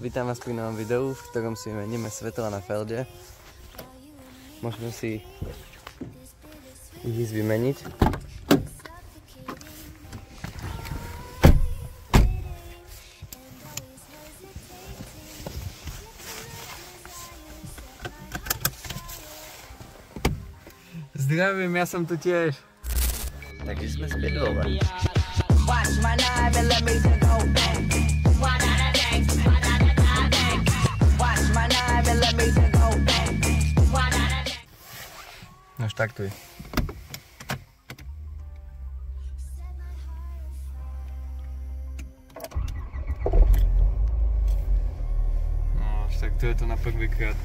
Vítam vás pri novom videu, v ktorom si vymeníme svetla na felde. Môžeme si ich ísť vymeniť. Zdravím, ja som tu tiež. Takže sme späť dole. No štartuj. No, štartuje to na prvýkrát.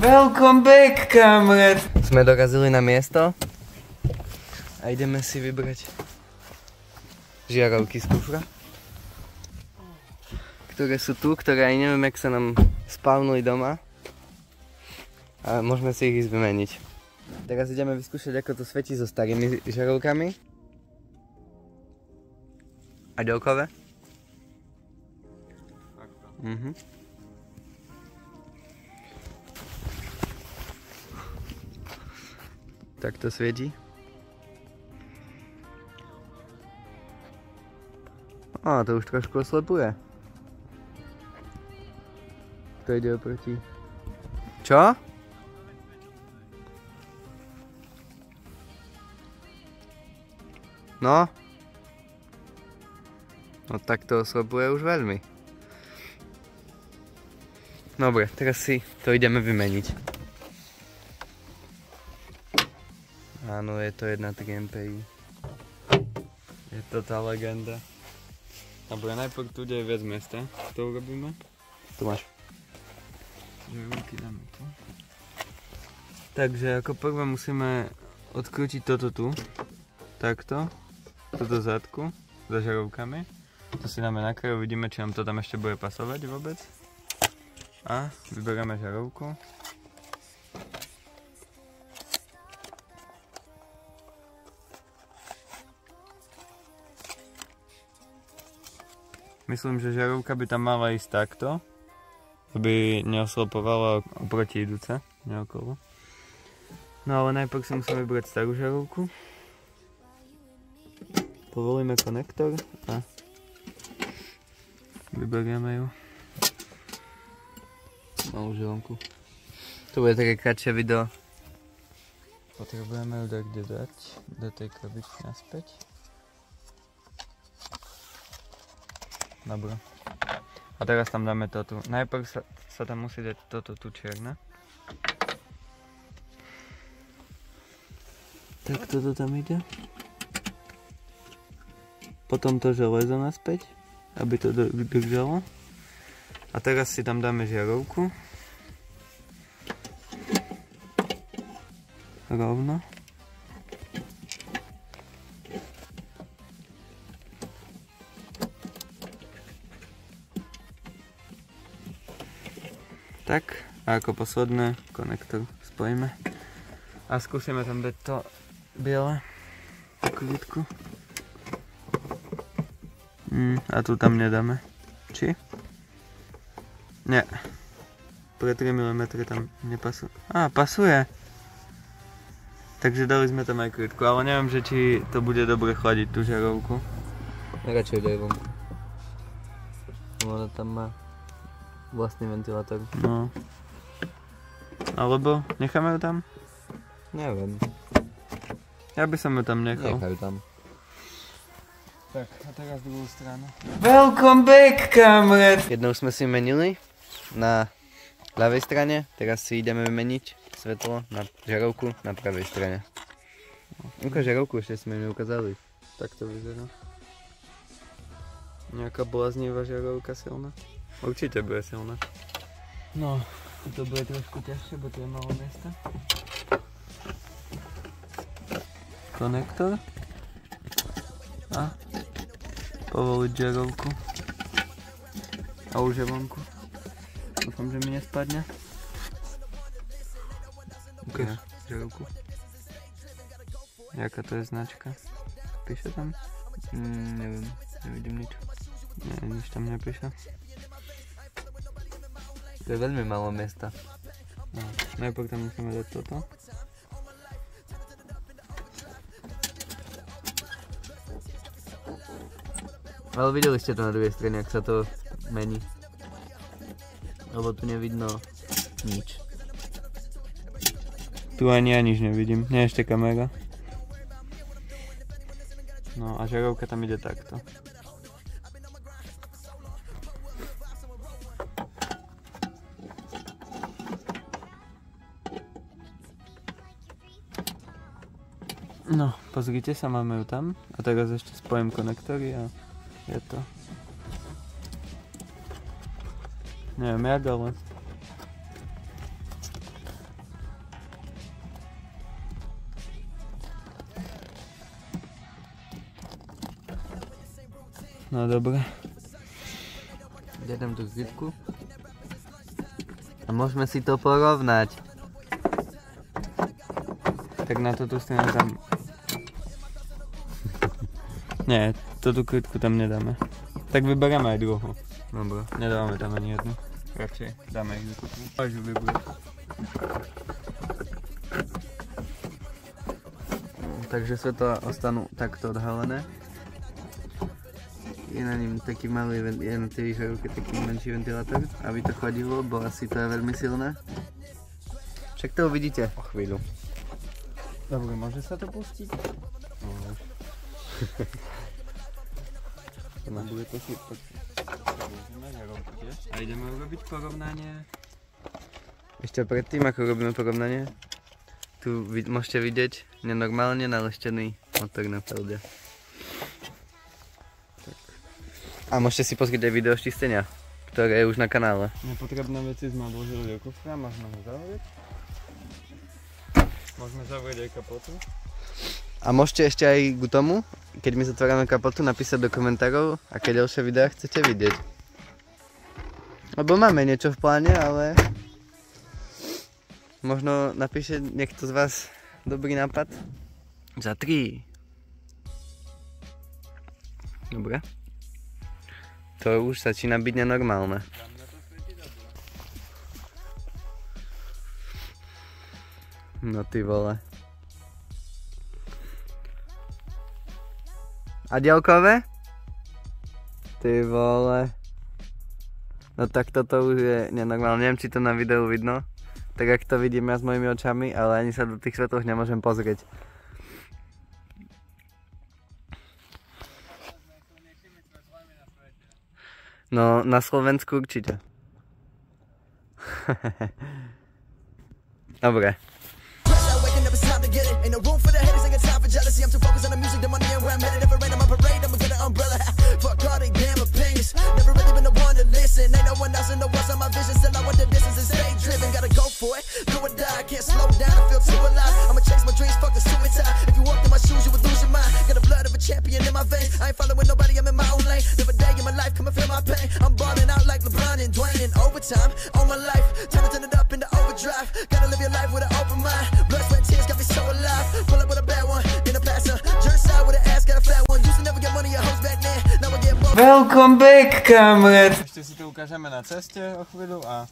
Welcome back, kamarát! Sme dorazili na miesto a ideme si vybrať žiarovky z kufra, ktoré sú tu, ktoré aj neviem, jak sa nám spavnuli doma a môžeme si ich ísť vymeniť. Teraz ideme vyskúšať, ako to svieti so starými žiarovkami a ďolkové. Tak to svieti. Á, to už trošku oslepuje. To ide oproti. Čo? No? No tak to oslepuje už veľmi. Dobre, teraz si to ideme vymeniť. Áno, je to 1.3 MPI. Je to tá legenda. Dobre, najprv tu je viac miesta. To urobíme. Tu máš. Žiarovky dáme tu. Takže ako prvé musíme odkrútiť toto tu. Takto. Toto zadku. Za žiarovkami. To si dáme na kraj, uvidíme, či nám to tam ešte bude pasovať vôbec. A vyberieme žiarovku. Myslím, že žiarovka by tam mala ísť takto, aby neoslopovala oproti idúce, neokolo. No ale najprv si musíme vybrať starú žiarovku. Povolíme konektor a vyberieme ju. Malú žiarovku. To bude také kratšie video. Potrebujeme ju kde dať, do tej krabičky naspäť. Dobre. A teraz tam dáme to tu. Najprv sa tam musí dať toto tu čierne. Tak toto tam ide. Potom to železo naspäť, aby to držalo. A teraz si tam dáme žiarovku. Rovno. Tak, a ako posledné konektor spojíme. A skúsime tam dať to biele. Takú vidku. A tu tam nedáme. Či? Nie. Pre 3 mm tam nepasuje. Á, pasuje. Takže dali sme tam aj krytku, ale neviem, že či to bude dobre chladiť tú žiarovku. Radšej daj vonku. Ona tam má vlastný ventilátor. No. Alebo necháme ju tam? Neviem. Ja by som ju tam nechal. Nechaj ju tam. Tak, a teraz druhú stranu. Welcome back, kamarát! Jednou sme si menili na ľavej strane, teraz si ideme vymeniť svetlo na žiarovku na pravej strane. Ukáž žiarovku, ešte sme ju neukázali. Tak to vyzerá. Nejaká bláznivá žiarovka silná? Určite bude silná. No, to bude trošku ťažšie, bo tu je malo miesta. Konektor. A povoliť žiarovku. A už je vonku. Dúfam, že mi nespadne. Ukáž žiarovku. Jaká to je značka? Píše tam? Neviem, nevidím nič. Nie, nič tam nepíše. To je veľmi málo miesta. No, najprv tam musíme dať toto. Ale videli ste to na druhej strane, ak sa to mení. Lebo tu nevidno nič. Tu ani ja nič nevidím, nie ešte kamera. No a žarovka tam ide takto. No, pozrite sa, máme ju tam. A teraz ešte spojím konektory a je to. Neviem jak, ale... No dobre. Dám tú zbytku. A môžeme si to porovnať. Tak na toto stranu tam... Nie, túto krytku tam nedáme. Tak vyberieme aj druhú. Dobre. Nedávame tam ani jednu. Radšej dáme ich vykupnú. Až ju vybujú. Takže svetla ostanú takto odhalené. Je na ním taký malý, je na tej žarovke taký menší ventilátor, aby to chladilo, bo asi to je veľmi silné. Však to uvidíte o chvíľu. Dobre, môže sa to pustiť? No, už. Bude to si a ideme urobiť porovnanie. Ešte predtým, ako robíme porovnanie, tu môžete vidieť nenormálne naleštený motor na felde. A môžete si pozrieť aj video z čistenia, ktoré je už na kanále. Nepotrebné veci sme odložili do kufra, môžeme ho zavrieť. Môžeme zavrieť aj kapotu. A môžete ešte aj k tomu, keď my zatvárame kapotu, napísať do komentárov, aké ďalšie videá chcete vidieť. Lebo máme niečo v pláne, ale možno napíše niekto z vás dobrý nápad. Za 3. Dobre. To už začína byť nenormálne. No ty vole. A diaľkové? Ty vole. No tak toto už je nenormálne. Neviem, či to na videu vidno. Tak ak to vidím ja s mojimi očami, ale ani sa do tých svetloch nemôžem pozrieť. No, na Slovensku určite. Dobre. I'm balling out like LeBron and Dwayne in overtime. All my life, turn it up into overdrive. Gotta live your life with an open mind. Blood, sweat, tears got me so alive. Pull up with a bad one in a passer. Jerk side with an ass, got a flat one. Used to never get money, your hoes back then. Now I get both. Welcome back, kamer! Ešte si to ukážeme na ceste o chvíľu a...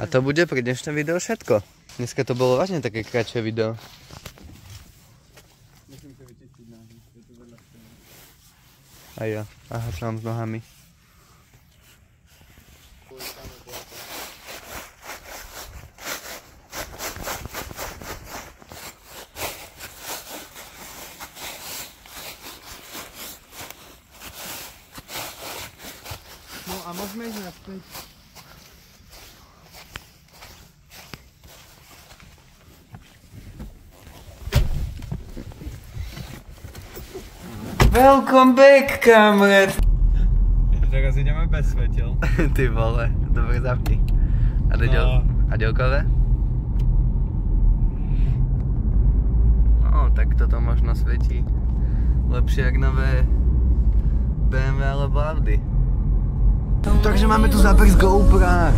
A to bude pre dnešné video všetko. Dneska to bolo vážne také kratšie video. Musím to vyčistiť nohy, je to veľa stejné. A ja. Aha, čo mám s nohami. No a môžeme ísť naspäť. Welcome back, kamer! Teraz ideme bez svetiel. Ty vole, dobre zapni. A diaľkové? No, tak toto možno svietí lepšie ako nové BMW alebo Audi. Takže máme tu záber z GoPra.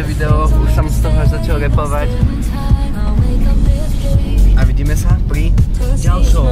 ďalšie video, už som z toho začal repovať. A vidíme sa pri ďalšom.